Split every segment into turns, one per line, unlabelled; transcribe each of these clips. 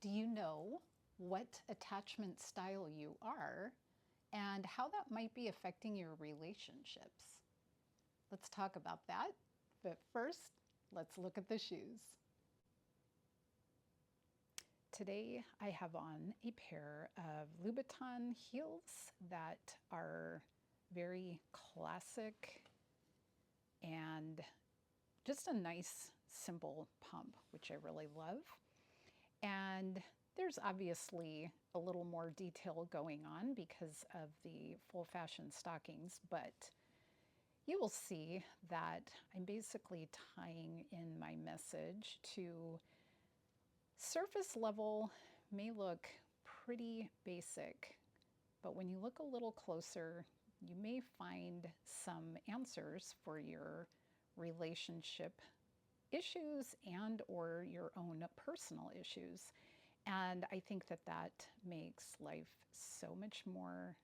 Do you know what attachment style you are and how that might be affecting your relationships? Let's talk about that. But first, let's look at the shoes. Today, I have on a pair of Louboutin heels that are very classic and just a nice, simple pump, which I really love. And there's obviously a little more detail going on because of the full fashion stockings, but you will see that I'm basically tying in my message to surface level may look pretty basic, but when you look a little closer, you may find some answers for your relationship issues and or your own personal issues. And I think that that makes life so much more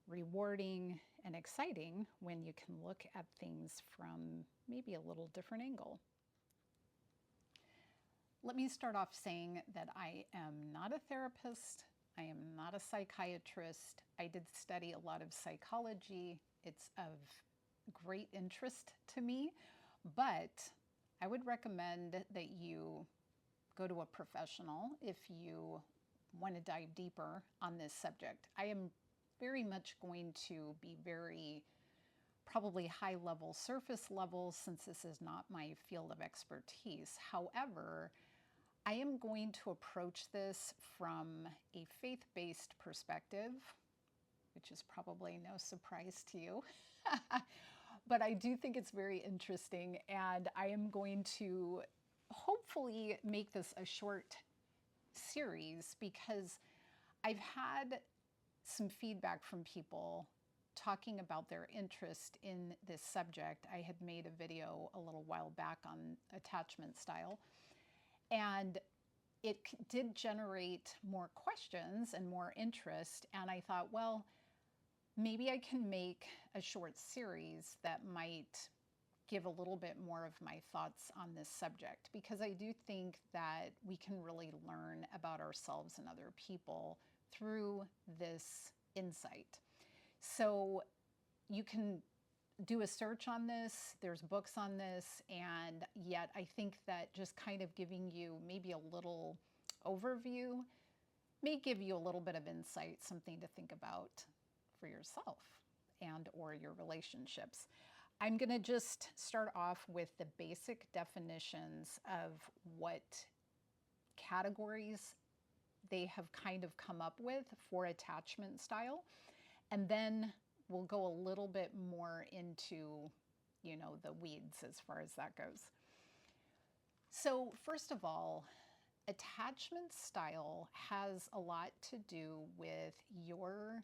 rewarding and exciting when you can look at things from maybe a little different angle. Let me start off saying that I am not a therapist. I am not a psychiatrist. I did study a lot of psychology. It's of great interest to me, but I would recommend that you go to a professional if you want to dive deeper on this subject. I am very much going to be very probably high level, surface level, since this is not my field of expertise. However, I am going to approach this from a faith-based perspective, which is probably no surprise to you. But I do think it's very interesting, and I am going to hopefully make this a short series because I've had some feedback from people talking about their interest in this subject. I had made a video a little while back on attachment style, and it did generate more questions and more interest, and I thought, well, maybe I can make a short series that might give a little bit more of my thoughts on this subject, because I do think that we can really learn about ourselves and other people through this insight. So you can do a search on this, there's books on this, and yet I think that just kind of giving you maybe a little overview may give you a little bit of insight, something to think about for yourself and or your relationships. I'm going to just start off with the basic definitions of what categories they have kind of come up with for attachment style, and then we'll go a little bit more into, the weeds as far as that goes. So first of all, attachment style has a lot to do with your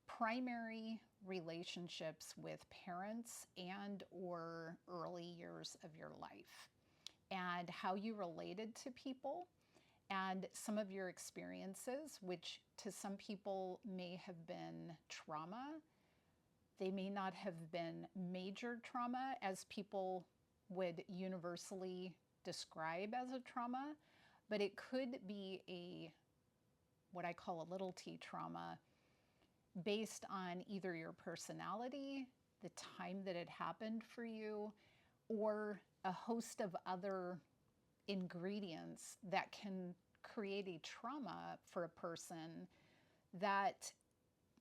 primary relationships with parents and or early years of your life, and how you related to people, and some of your experiences, which to some people may have been trauma. They may not have been major trauma as people would universally describe as a trauma, but it could be what I call a little t trauma, based on either your personality, the time that it happened for you, or a host of other ingredients that can create a trauma for a person that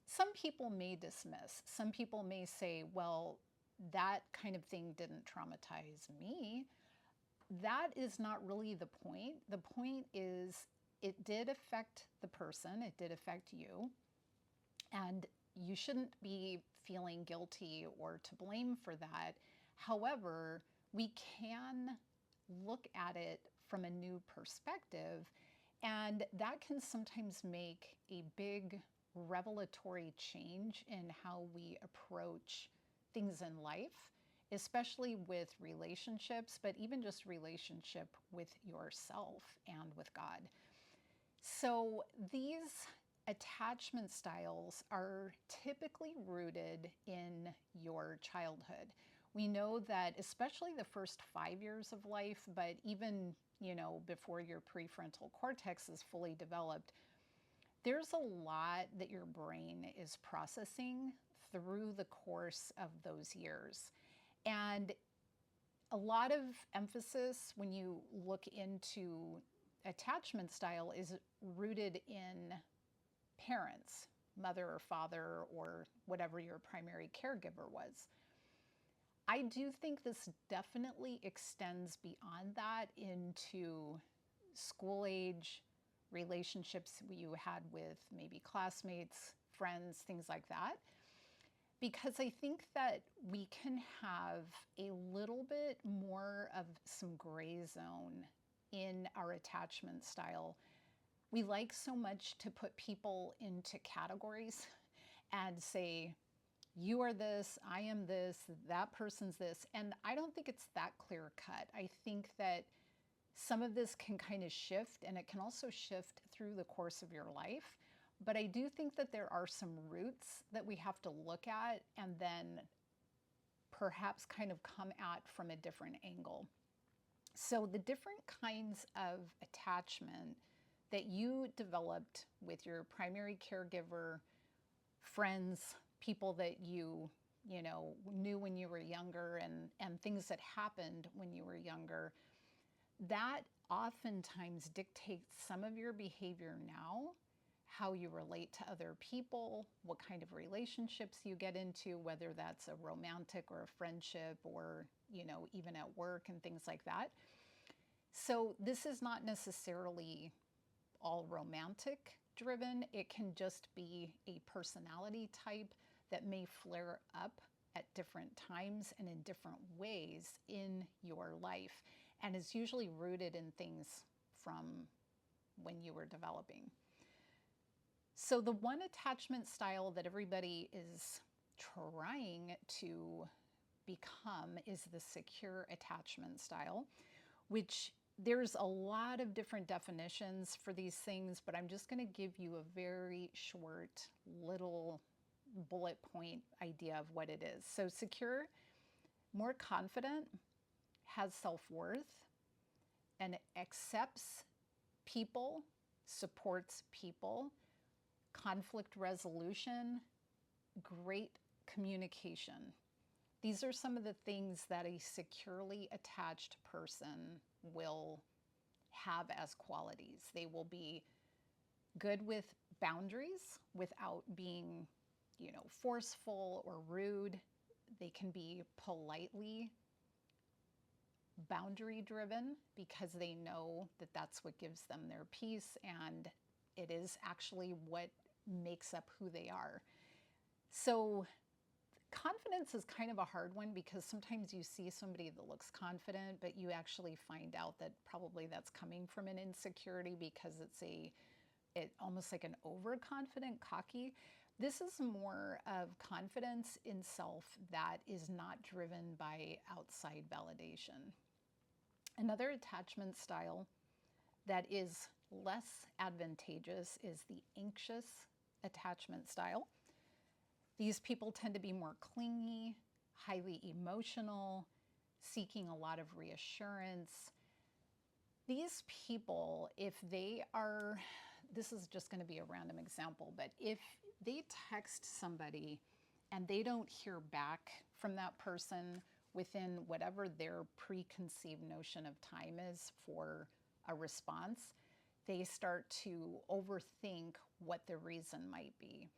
some people may dismiss. Some people may say, well, that kind of thing didn't traumatize me. That is not really the point. The point is it did affect the person, it did affect you, and you shouldn't be feeling guilty or to blame for that. However, we can look at it from a new perspective, and that can sometimes make a big revelatory change in how we approach things in life, especially with relationships, but even just relationship with yourself and with God. So these attachment styles are typically rooted in your childhood, We know that especially the first 5 years of life, but even, before your prefrontal cortex is fully developed, there's a lot that your brain is processing through the course of those years. And a lot of emphasis when you look into attachment style is rooted in parents, mother or father, or whatever your primary caregiver was. I do think this definitely extends beyond that into school age relationships you had with maybe classmates, friends, things like that. Because I think that we can have a little bit more of some gray zone in our attachment style. We like so much to put people into categories and say, you are this, I am this, that person's this. And I don't think it's that clear cut. I think that some of this can kind of shift, and it can also shift through the course of your life. But I do think that there are some roots that we have to look at and then perhaps kind of come at from a different angle. So the different kinds of attachment that you developed with your primary caregiver, friends, people that you knew when you were younger, and things that happened when you were younger, that oftentimes dictates some of your behavior now, how you relate to other people, what kind of relationships you get into, whether that's a romantic or a friendship or, even at work and things like that. So this is not necessarily all romantic driven. It can just be a personality type that may flare up at different times and in different ways in your life, and is usually rooted in things from when you were developing. So the one attachment style that everybody is trying to become is the secure attachment style, which there's a lot of different definitions for these things, but I'm just going to give you a very short little bullet point idea of what it is. So secure, more confident, has self-worth, and accepts people, supports people, conflict resolution, great communication. These are some of the things that a securely attached person will have as qualities. They will be good with boundaries without being, forceful or rude. They can be politely boundary driven because they know that that's what gives them their peace, and it is actually what makes up who they are. So confidence is kind of a hard one because sometimes you see somebody that looks confident, but you actually find out that probably that's coming from an insecurity because it's almost like an overconfident, cocky. This is more of confidence in self that is not driven by outside validation. Another attachment style that is less advantageous is the anxious attachment style. These people tend to be more clingy, highly emotional, seeking a lot of reassurance. These people, if they are, this is just going to be a random example, but if they text somebody and they don't hear back from that person within whatever their preconceived notion of time is for a response, they start to overthink what the reason might be.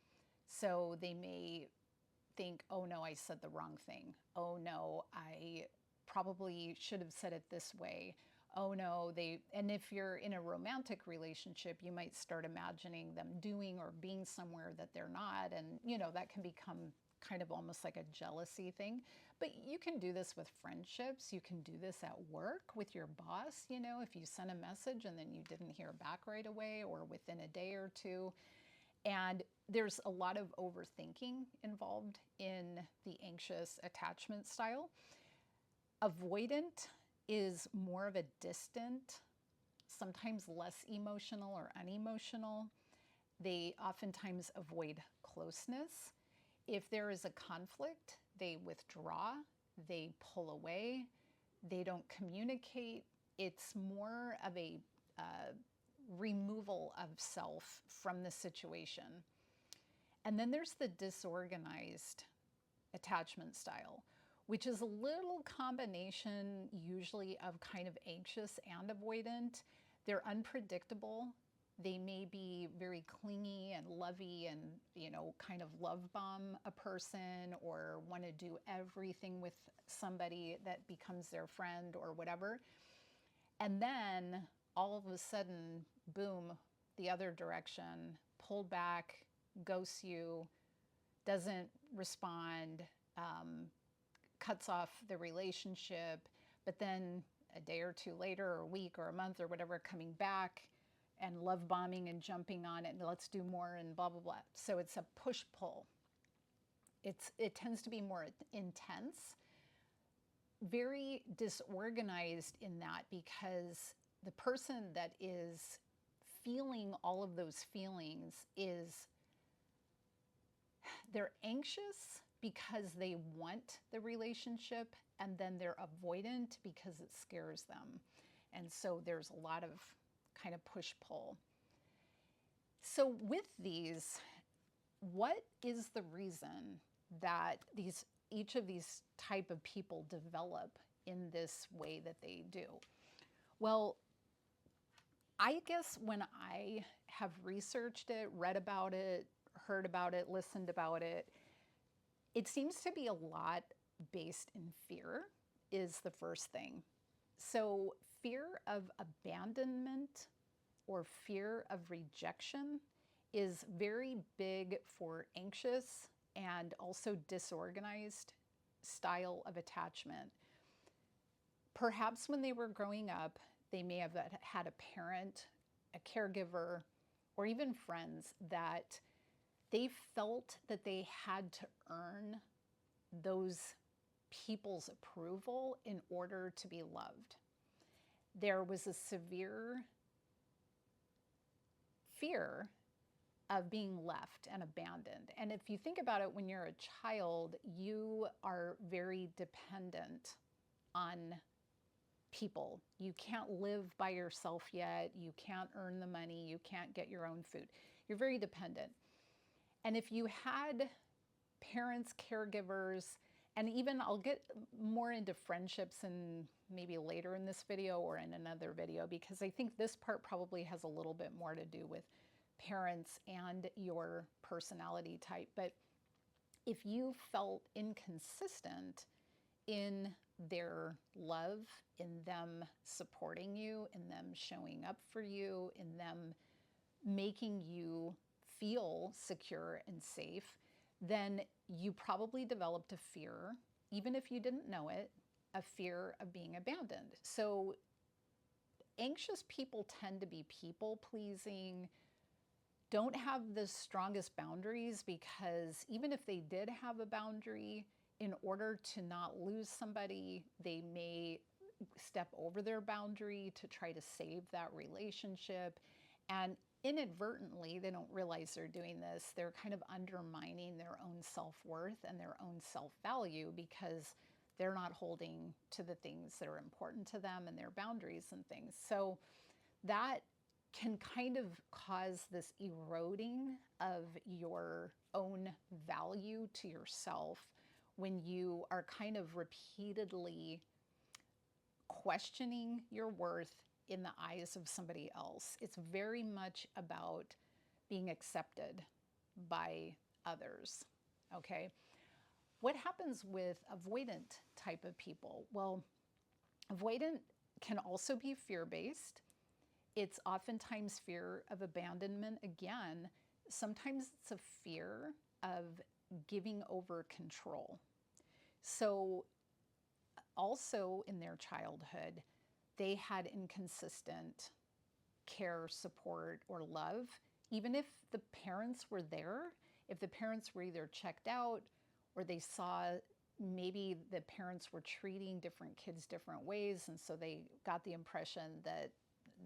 So they may think, oh no, I said the wrong thing. Oh no, I probably should have said it this way. Oh no, and if you're in a romantic relationship, you might start imagining them doing or being somewhere that they're not. And, that can become kind of almost like a jealousy thing. But you can do this with friendships. You can do this at work with your boss. If you send a message and then you didn't hear back right away or within a day or two. And there's a lot of overthinking involved in the anxious attachment style. Avoidant is more of a distant, sometimes less emotional or unemotional. They oftentimes avoid closeness. If there is a conflict, they withdraw they pull away, they don't communicate. It's more of a removal of self from the situation. And then there's the disorganized attachment style, which is a little combination usually of kind of anxious and avoidant. They're unpredictable. They may be very clingy and lovey and, kind of love bomb a person or want to do everything with somebody that becomes their friend or whatever. And then all of a sudden, boom, the other direction, pulled back, ghosts you, doesn't respond, cuts off the relationship, but then a day or two later, or a week or a month or whatever, coming back and love bombing and jumping on it and let's do more and blah, blah, blah. So it's a push-pull. It tends to be more intense, very disorganized in that, because the person that is feeling all of those feelings they're anxious because they want the relationship, and then they're avoidant because it scares them. And so there's a lot of kind of push-pull. So with these, what is the reason that each of these type of people develop in this way that they do? Well, I guess when I have researched it, read about it, heard about it, listened about it, it seems to be a lot based in fear is the first thing. So fear of abandonment or fear of rejection is very big for anxious and also disorganized style of attachment. Perhaps when they were growing up, they may have had a parent, a caregiver, or even friends that they felt that they had to earn those people's approval in order to be loved. There was a severe fear of being left and abandoned. And if you think about it, when you're a child, you are very dependent on people. You can't live by yourself yet. You can't earn the money. You can't get your own food. You're very dependent. And if you had parents, caregivers, and even I'll get more into friendships and maybe later in this video or in another video, because I think this part probably has a little bit more to do with parents and your personality type. But if you felt inconsistent in their love, in them supporting you, in them showing up for you, in them making you feel secure and safe, then you probably developed a fear, even if you didn't know it, a fear of being abandoned. So anxious people tend to be people pleasing, don't have the strongest boundaries, because even if they did have a boundary, in order to not lose somebody, they may step over their boundary to try to save that relationship. And inadvertently, they don't realize they're doing this. They're kind of undermining their own self-worth and their own self-value, because they're not holding to the things that are important to them and their boundaries and things. So that can kind of cause this eroding of your own value to yourself when you are kind of repeatedly questioning your worth in the eyes of somebody else. It's very much about being accepted by others, okay? What happens with avoidant type of people? Well, avoidant can also be fear-based. It's oftentimes fear of abandonment again. Sometimes it's a fear of giving over control. So also in their childhood, they had inconsistent care, support, or love. Even if the parents were there, if the parents were either checked out or they saw maybe the parents were treating different kids different ways, and so they got the impression that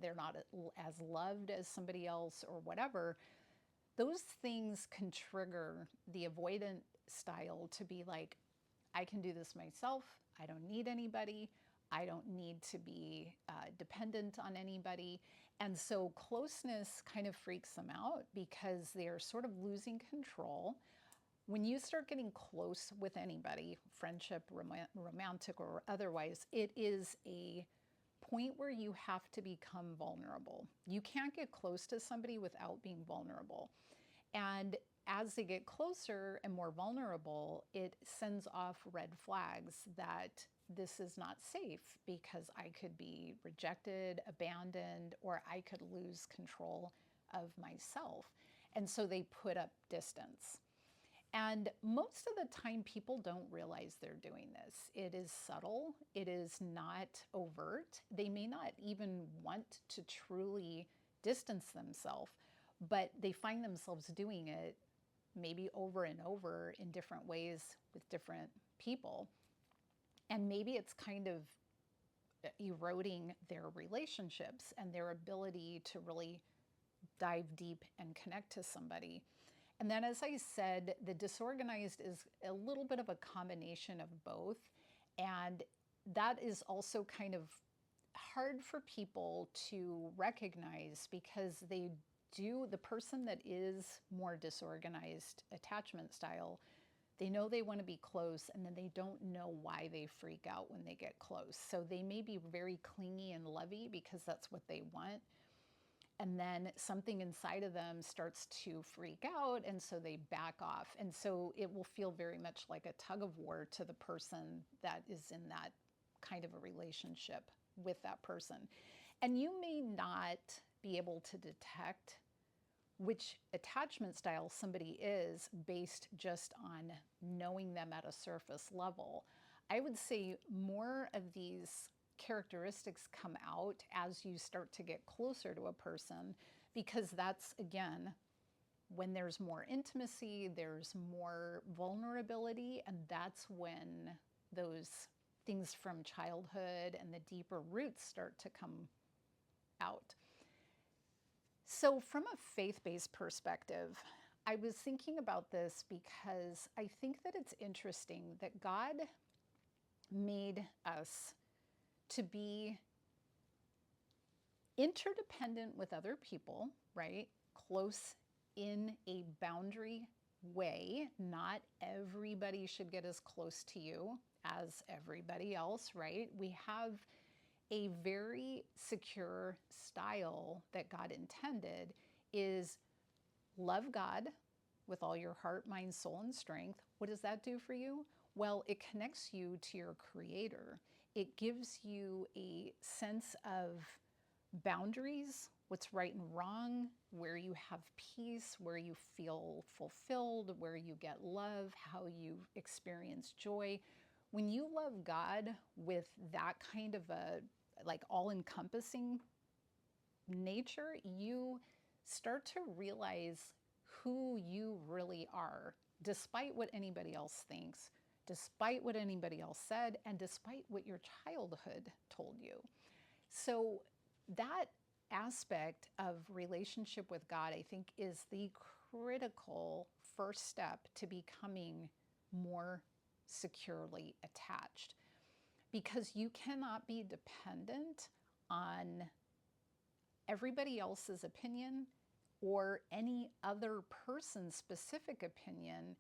they're not as loved as somebody else or whatever, those things can trigger the avoidant style to be like, I can do this myself. I don't need anybody. I don't need to be dependent on anybody. And so closeness kind of freaks them out because they are sort of losing control. When you start getting close with anybody, friendship, romantic or otherwise, it is a point where you have to become vulnerable. You can't get close to somebody without being vulnerable. And as they get closer and more vulnerable, it sends off red flags that this is not safe because I could be rejected, abandoned, or I could lose control of myself. And so they put up distance. And most of the time, people don't realize they're doing this. It is subtle, it is not overt. They may not even want to truly distance themselves, but they find themselves doing it maybe over and over in different ways with different people. And maybe it's kind of eroding their relationships and their ability to really dive deep and connect to somebody. And then, as I said, the disorganized is a little bit of a combination of both. And that is also kind of hard for people to recognize because the person that is more disorganized attachment style, they know they want to be close and then they don't know why they freak out when they get close. So they may be very clingy and lovey because that's what they want. And then something inside of them starts to freak out, and so they back off. And so it will feel very much like a tug of war to the person that is in that kind of a relationship with that person. And you may not be able to detect which attachment style somebody is based just on knowing them at a surface level. I would say more of these characteristics come out as you start to get closer to a person, because that's, again, when there's more intimacy, there's more vulnerability, and that's when those things from childhood and the deeper roots start to come out. So from a faith-based perspective, I was thinking about this because I think that it's interesting that God made us to be interdependent with other people, right? Close in a boundary way. Not everybody should get as close to you as everybody else, right? We have a very secure style that God intended is love God with all your heart, mind, soul, and strength. What does that do for you? Well, it connects you to your Creator. It gives you a sense of boundaries, what's right and wrong, where you have peace, where you feel fulfilled, where you get love, how you experience joy. When you love God with that kind of a like all-encompassing nature, you start to realize who you really are, despite what anybody else thinks, despite what anybody else said, and despite what your childhood told you. So that aspect of relationship with God, I think, is the critical first step to becoming more securely attached. Because you cannot be dependent on everybody else's opinion or any other person's specific opinion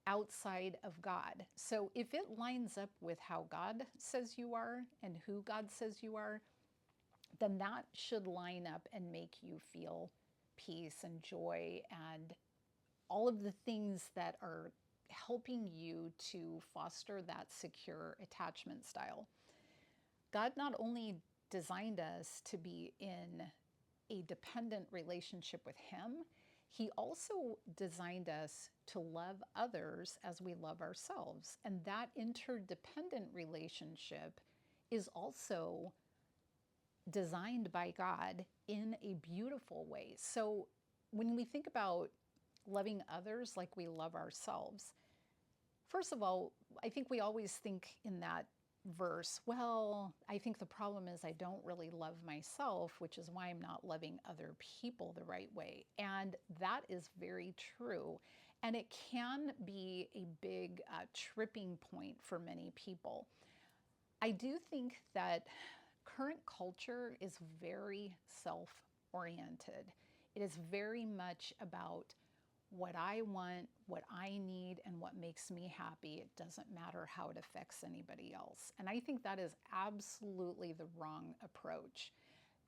outside of God. So if it lines up with how God says you are and who God says you are, then that should line up and make you feel peace and joy and all of the things that are helping you to foster that secure attachment style. God not only designed us to be in a dependent relationship with Him, He also designed us to love others as we love ourselves. And that interdependent relationship is also designed by God in a beautiful way. So when we think about loving others like we love ourselves, first of all, I think we always think in that verse, well, I think the problem is I don't really love myself, which is why I'm not loving other people the right way. And that is very true. And it can be a big tripping point for many people. I do think that current culture is very self oriented. It is very much about what I want, what I need, and what makes me happy. It doesn't matter how it affects anybody else. And I think that is absolutely the wrong approach.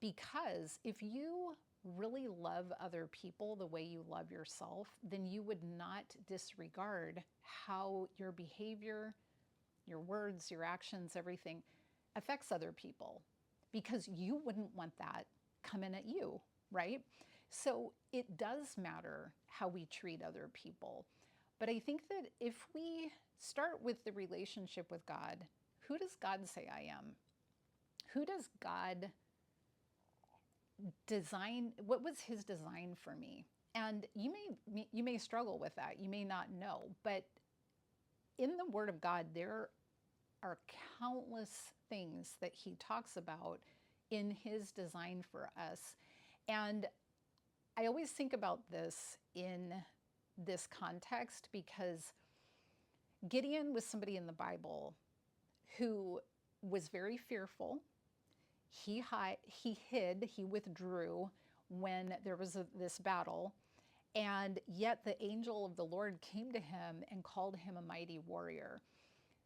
Because if you really love other people the way you love yourself, then you would not disregard how your behavior, your words, your actions, everything affects other people, because you wouldn't want that coming at you, right? So it does matter how we treat other people. But I think that if we start with the relationship with God, who does God say I am? Who does God design? What was his design for me? And you may struggle with that. You may not know, but in the Word of God, there are countless things that he talks about in his design for us. And I always think about this in this context because Gideon was somebody in the Bible who was very fearful. He hid, he withdrew when there was this battle. And yet the angel of the Lord came to him and called him a mighty warrior.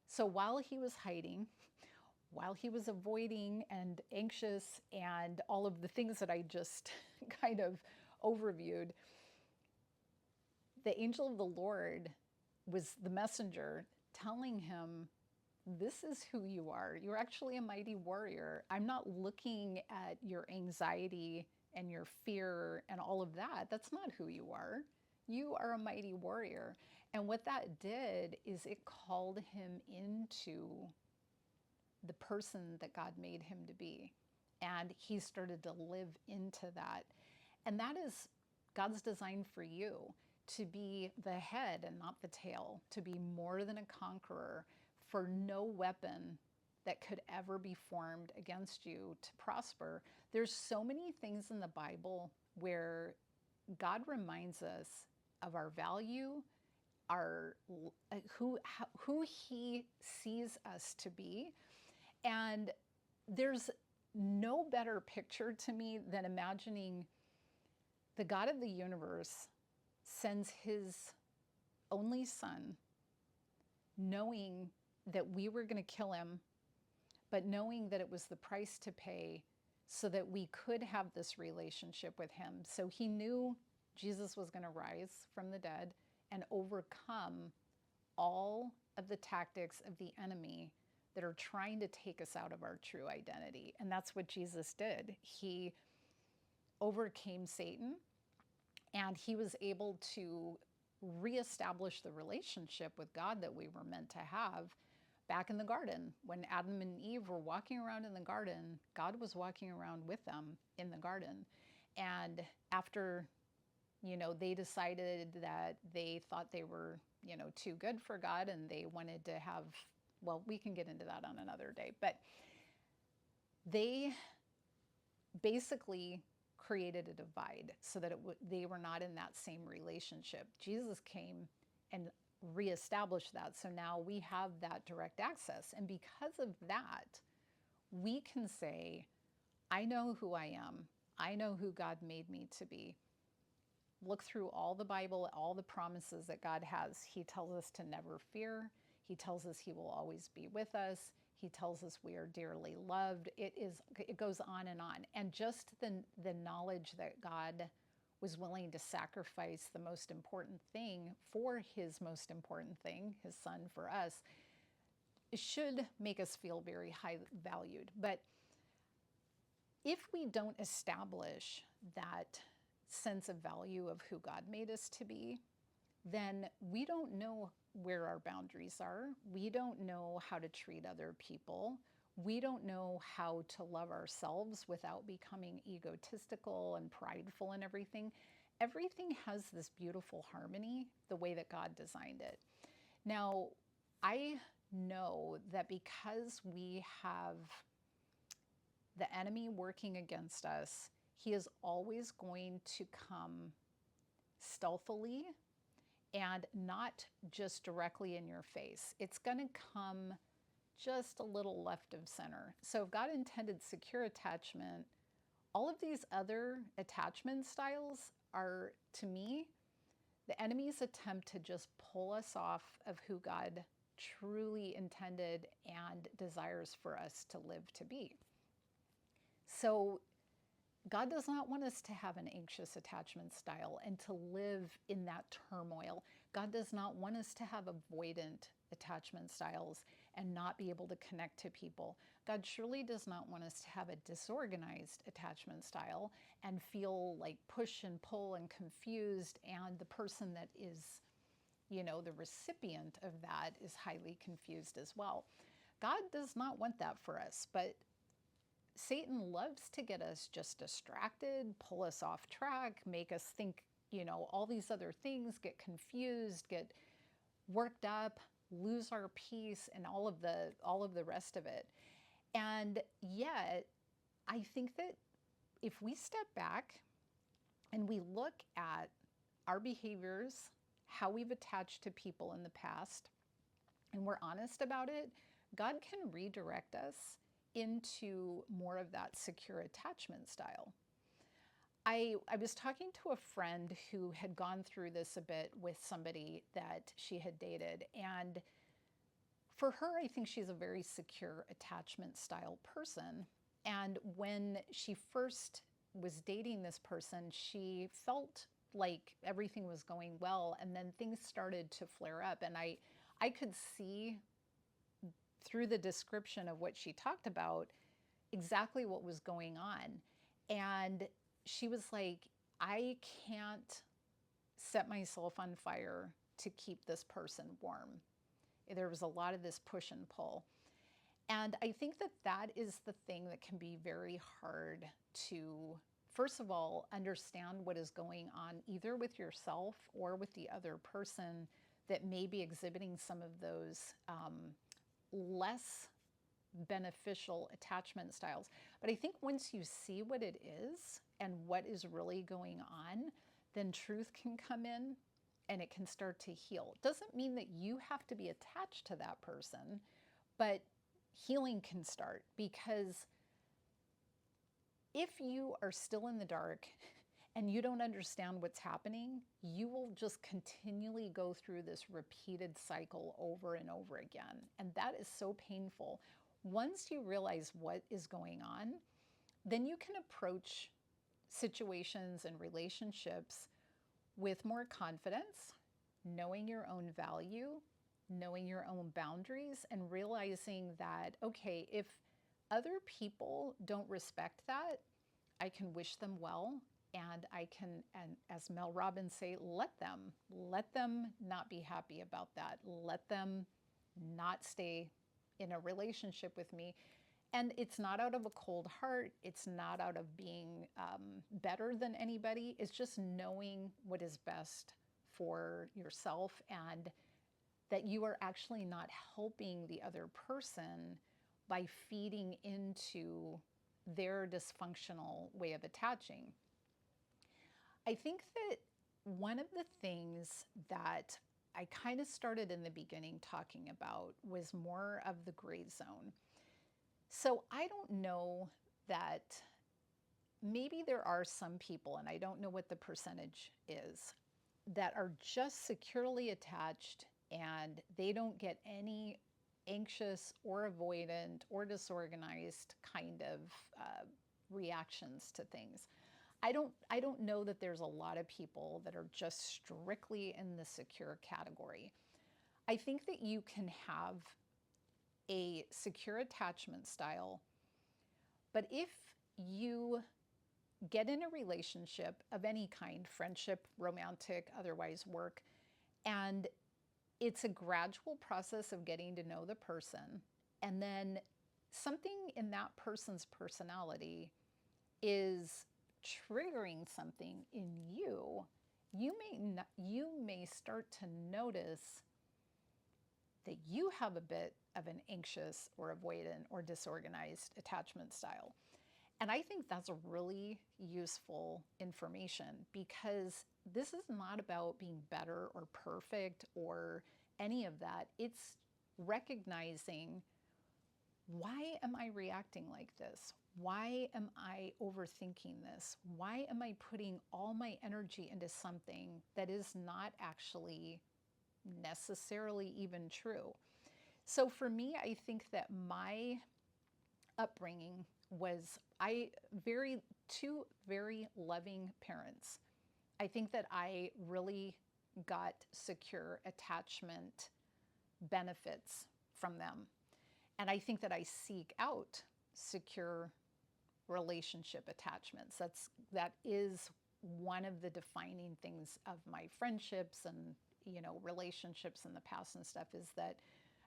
So while he was hiding, while he was avoiding and anxious and all of the things that I just kind of overviewed, the angel of the Lord was the messenger telling him, this is who you are. You're actually a mighty warrior. I'm not looking at your anxiety and your fear and all of that. That's not who you are. You are a mighty warrior. And what that did is it called him into the person that God made him to be. And he started to live into that. And that is God's design for you, to be the head and not the tail, to be more than a conqueror, for no weapon that could ever be formed against you to prosper. There's so many things in the Bible where God reminds us of our value, our who he sees us to be. And there's no better picture to me than imagining the God of the universe sends his only son, knowing that we were going to kill him, but knowing that it was the price to pay so that we could have this relationship with him. So he knew Jesus was going to rise from the dead and overcome all of the tactics of the enemy that are trying to take us out of our true identity. And that's what Jesus did. He overcame Satan, and he was able to reestablish the relationship with God that we were meant to have back in the garden. When Adam and Eve were walking around in the garden, God was walking around with them in the garden. And after, they decided that they thought they were, too good for God, and they wanted to have, well, we can get into that on another day, but they basically created a divide so that they were not in that same relationship. Jesus came and reestablished that. So now we have that direct access. And because of that, we can say, I know who I am. I know who God made me to be. Look through all the Bible, all the promises that God has. He tells us to never fear. He tells us he will always be with us. He tells us we are dearly loved. It goes on. And just the knowledge that God was willing to sacrifice the most important thing for his most important thing, his son for us, should make us feel very high valued. But if we don't establish that sense of value of who God made us to be, then we don't know where our boundaries are. We don't know how to treat other people. We don't know how to love ourselves without becoming egotistical and prideful and everything. Everything has this beautiful harmony the way that God designed it. Now, I know that because we have the enemy working against us, he is always going to come stealthily and not just directly in your face. It's going to come just a little left of center. So if God intended secure attachment, all of these other attachment styles are, to me, the enemy's attempt to just pull us off of who God truly intended and desires for us to live to be. So God does not want us to have an anxious attachment style and to live in that turmoil. God does not want us to have avoidant attachment styles and not be able to connect to people. God surely does not want us to have a disorganized attachment style and feel like push and pull and confused, and the person that is, the recipient of that is highly confused as well. God does not want that for us, but Satan loves to get us just distracted, pull us off track, make us think, all these other things, get confused, get worked up, lose our peace, and all of the rest of it. And yet, I think that if we step back and we look at our behaviors, how we've attached to people in the past, and we're honest about it, God can redirect us into more of that secure attachment style. I was talking to a friend who had gone through this a bit with somebody that she had dated, and for her, I think she's a very secure attachment style person. And when she first was dating this person, she felt like everything was going well, and then things started to flare up. And I could see through the description of what she talked about exactly what was going on. And she was like, I can't set myself on fire to keep this person warm. There was a lot of this push and pull. And I think that that is the thing that can be very hard to, first of all, understand what is going on either with yourself or with the other person that may be exhibiting some of those less beneficial attachment styles. But I think once you see what it is and what is really going on, then truth can come in and it can start to heal. It doesn't mean that you have to be attached to that person, but healing can start, because if you are still in the dark and you don't understand what's happening, you will just continually go through this repeated cycle over and over again. And that is so painful. Once you realize what is going on, then you can approach situations and relationships with more confidence, knowing your own value, knowing your own boundaries, and realizing that, okay, if other people don't respect that, I can wish them well, and I can, and as Mel Robbins say, let them not be happy about that. Let them not stay in a relationship with me. And it's not out of a cold heart. It's not out of being better than anybody. It's just knowing what is best for yourself, and that you are actually not helping the other person by feeding into their dysfunctional way of attaching. I think that one of the things that I kind of started in the beginning talking about was more of the gray zone. So I don't know that maybe there are some people, and I don't know what the percentage is, that are just securely attached and they don't get any anxious or avoidant or disorganized kind of reactions to things. I don't know that there's a lot of people that are just strictly in the secure category. I think that you can have a secure attachment style, but if you get in a relationship of any kind, friendship, romantic, otherwise work, and it's a gradual process of getting to know the person, and then something in that person's personality is triggering something in you, you may start to notice that you have a bit of an anxious or avoidant or disorganized attachment style. And I think that's a really useful information, because this is not about being better or perfect or any of that. It's recognizing, why am I reacting like this? Why am I overthinking this? Why am I putting all my energy into something that is not actually necessarily even true? So for me, I think that my upbringing was two very loving parents. I think that I really got secure attachment benefits from them. And I think that I seek out secure relationship attachments. That is one of the defining things of my friendships and, relationships in the past and stuff, is that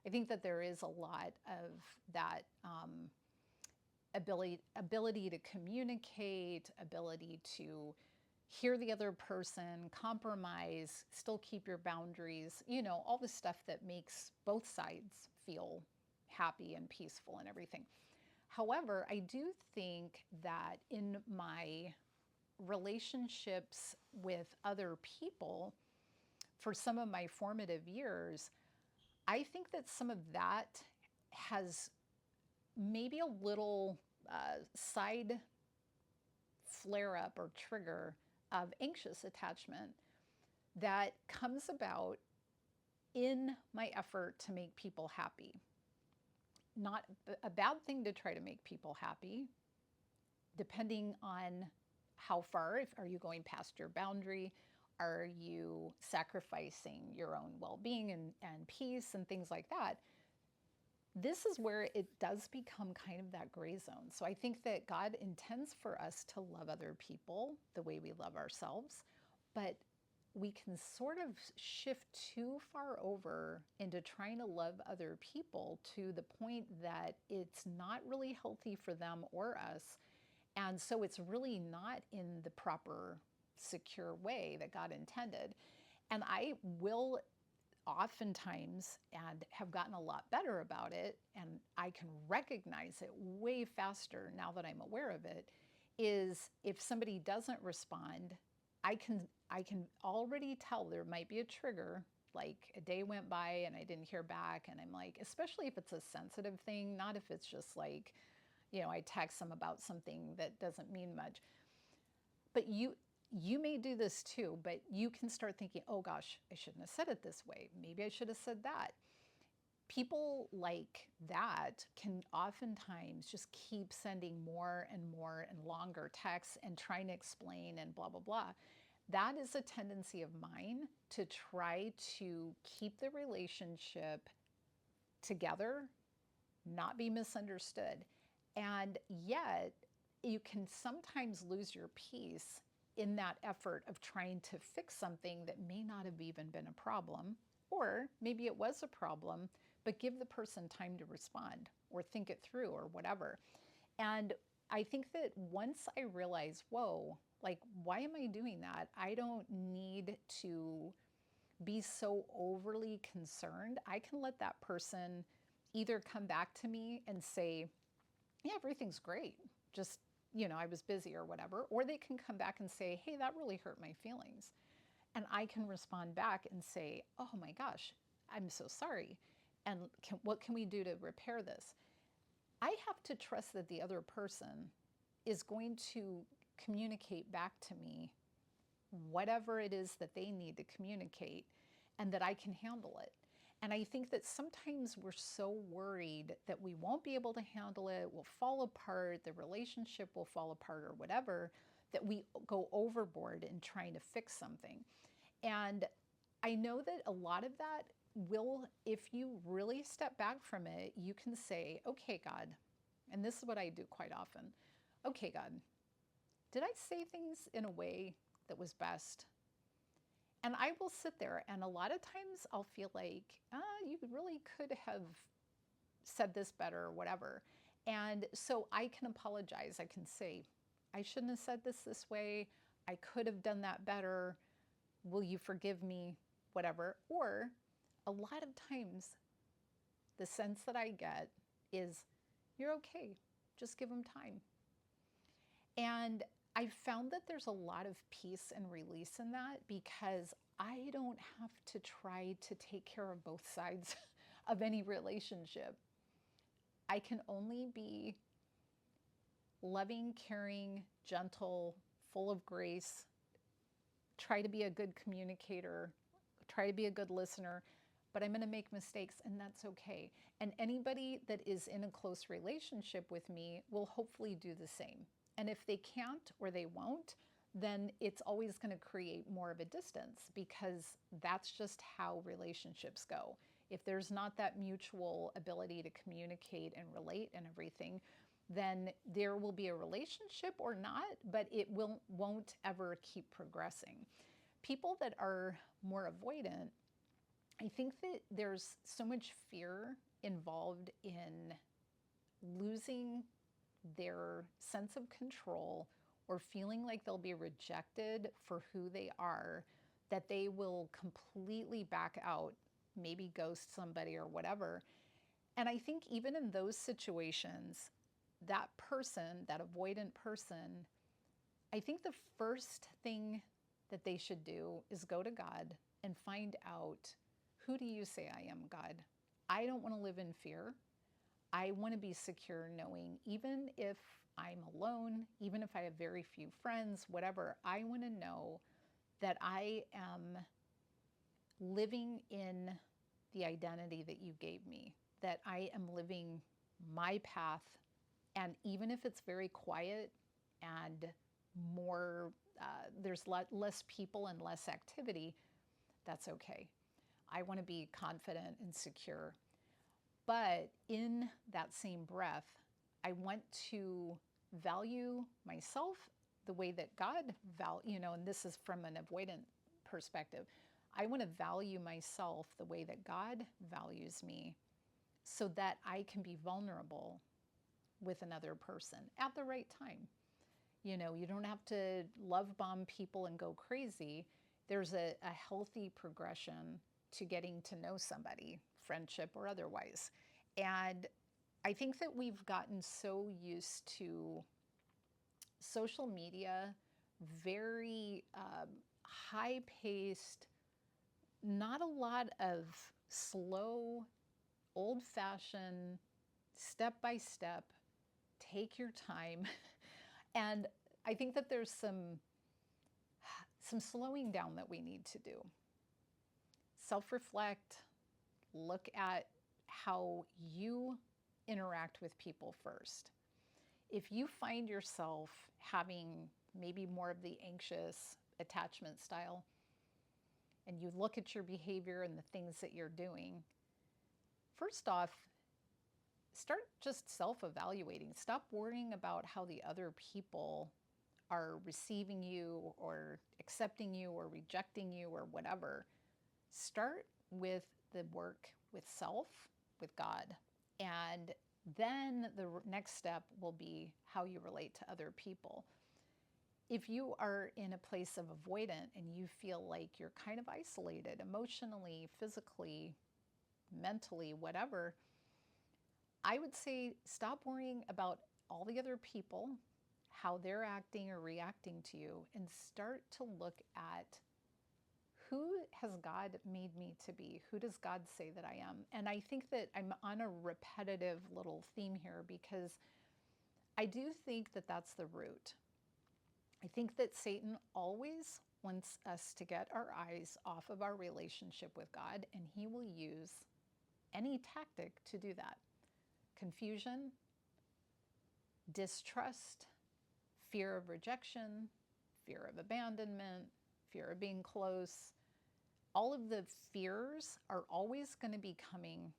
I think that there is a lot of that ability to communicate, ability to hear the other person, compromise, still keep your boundaries, all the stuff that makes both sides feel happy and peaceful and everything. However, I do think that in my relationships with other people for some of my formative years, I think that some of that has maybe a little side flare up or trigger of anxious attachment that comes about in my effort to make people happy. Not a bad thing to try to make people happy, depending on how far. Are you going past your boundary? Are you sacrificing your own well-being and peace and things like that? This is where it does become kind of that gray zone. So I think that God intends for us to love other people the way we love ourselves, but we can sort of shift too far over into trying to love other people to the point that it's not really healthy for them or us. And so it's really not in the proper, secure way that God intended. And I will oftentimes, and have gotten a lot better about it, and I can recognize it way faster now that I'm aware of it, is if somebody doesn't respond, I can already tell there might be a trigger, like a day went by and I didn't hear back, and I'm like, especially if it's a sensitive thing, not if it's just like, I text them about something that doesn't mean much. But you may do this too, but you can start thinking, oh gosh, I shouldn't have said it this way. Maybe I should have said that. People like that can oftentimes just keep sending more and more and longer texts and trying to explain and blah, blah, blah. That is a tendency of mine to try to keep the relationship together, not be misunderstood. And yet, you can sometimes lose your peace in that effort of trying to fix something that may not have even been a problem, or maybe it was a problem, but give the person time to respond or think it through or whatever. And I think that once I realize, whoa, like, why am I doing that? I don't need to be so overly concerned. I can let that person either come back to me and say, yeah, everything's great, just, I was busy or whatever. Or they can come back and say, hey, that really hurt my feelings. And I can respond back and say, oh my gosh, I'm so sorry. And what can we do to repair this? I have to trust that the other person is going to communicate back to me whatever it is that they need to communicate, and that I can handle it. And I think that sometimes we're so worried that we won't be able to handle it, we'll fall apart, the relationship will fall apart or whatever, that we go overboard in trying to fix something. And I know that a lot of that will, if you really step back from it, you can say, okay, God, and this is what I do quite often. Okay, God, did I say things in a way that was best? And I will sit there, and a lot of times I'll feel like, you really could have said this better or whatever. And so I can apologize. I can say, I shouldn't have said this way. I could have done that better. Will you forgive me? Whatever. Or a lot of times the sense that I get is, you're okay. Just give them time. And I found that there's a lot of peace and release in that because I don't have to try to take care of both sides of any relationship. I can only be loving, caring, gentle, full of grace, try to be a good communicator, try to be a good listener, but I'm going to make mistakes and that's okay. And anybody that is in a close relationship with me will hopefully do the same. And if they can't or they won't, then it's always going to create more of a distance because that's just how relationships go. If there's not that mutual ability to communicate and relate and everything, then there will be a relationship or not, but it won't ever keep progressing. People that are more avoidant, I think that there's so much fear involved in losing their sense of control or feeling like they'll be rejected for who they are, that they will completely back out, maybe ghost somebody or whatever. And I think even in those situations, that person, that avoidant person, I think the first thing that they should do is go to God and find out, who do you say I am, God? I don't want to live in fear. I want to be secure knowing even if I'm alone, even if I have very few friends, whatever, I want to know that I am living in the identity that you gave me, that I am living my path. And even if it's very quiet and more, there's less people and less activity, that's okay. I want to be confident and secure. But in that same breath, I want to value myself the way that God and this is from an avoidant perspective. I want to value myself the way that God values me so that I can be vulnerable with another person at the right time. You don't have to love bomb people and go crazy. There's a healthy progression to getting to know somebody, friendship or otherwise. And I think that we've gotten so used to social media, very high-paced, not a lot of slow, old-fashioned, step-by-step, take your time. And I think that there's some slowing down that we need to do. Self-reflect, look at how you interact with people first. If you find yourself having maybe more of the anxious attachment style, and you look at your behavior and the things that you're doing, first off, start just self-evaluating. Stop worrying about how the other people are receiving you or accepting you or rejecting you or whatever. Start with the work with self, with God. And then the next step will be how you relate to other people. If you are in a place of avoidant and you feel like you're kind of isolated emotionally, physically, mentally, whatever, I would say stop worrying about all the other people, how they're acting or reacting to you, and start to look at, who has God made me to be? Who does God say that I am? And I think that I'm on a repetitive little theme here because I do think that that's the root. I think that Satan always wants us to get our eyes off of our relationship with God, and he will use any tactic to do that. Confusion, distrust, fear of rejection, fear of abandonment, fear of being close. All of the fears are always going to be coming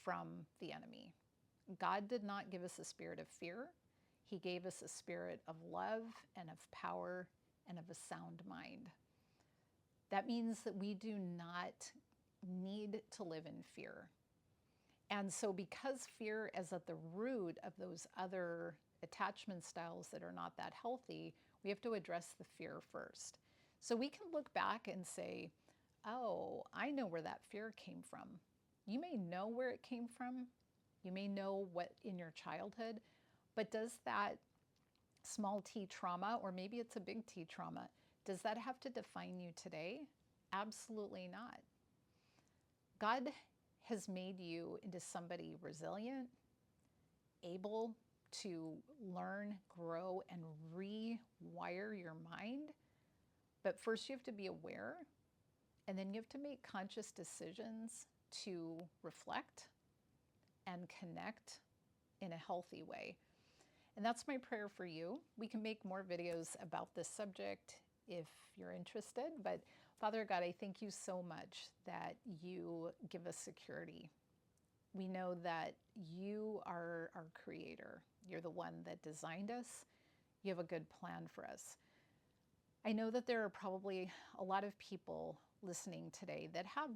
from the enemy. God did not give us a spirit of fear. He gave us a spirit of love and of power and of a sound mind. That means that we do not need to live in fear. And so because fear is at the root of those other attachment styles that are not that healthy, we have to address the fear first. So we can look back and say, oh, I know where that fear came from. You may know where it came from. You may know what in your childhood, but does that small t trauma, or maybe it's a big T trauma. Does that have to define you today? Absolutely not. God has made you into somebody resilient, able to learn, grow, and rewire your mind. But first, you have to be aware, and then you have to make conscious decisions to reflect and connect in a healthy way. And that's my prayer for you. We can make more videos about this subject if you're interested, but Father God, I thank you so much that you give us security. We know that you are our creator. You're the one that designed us. You have a good plan for us. I know that there are probably a lot of people listening today that have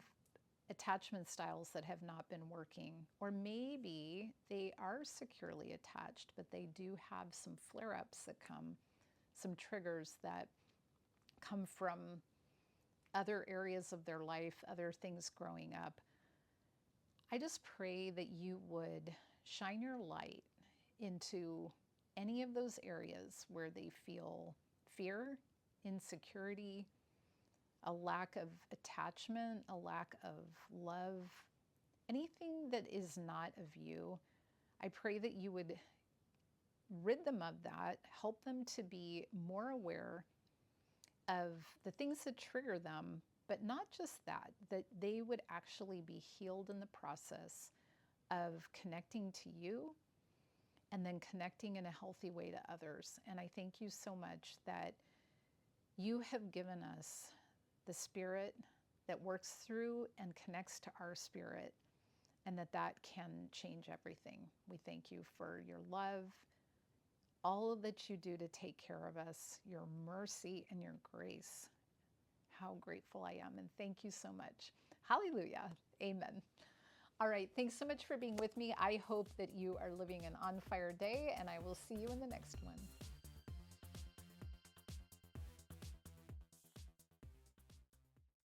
attachment styles that have not been working, or maybe they are securely attached, but they do have some flare-ups that come, some triggers that come from other areas of their life, other things growing up. I just pray that you would shine your light into any of those areas where they feel fear, insecurity, a lack of attachment, a lack of love, anything that is not of you. I pray that you would rid them of that, help them to be more aware of the things that trigger them, but not just that, that they would actually be healed in the process of connecting to you and then connecting in a healthy way to others. And I thank you so much that you have given us the Spirit that works through and connects to our spirit, and that can change everything. We thank you for your love, all that you do to take care of us, your mercy and your grace. How grateful I am, and thank you so much. Hallelujah. Amen. All right, thanks so much for being with me. I hope that you are living an on fire day, and I will see you in the next one.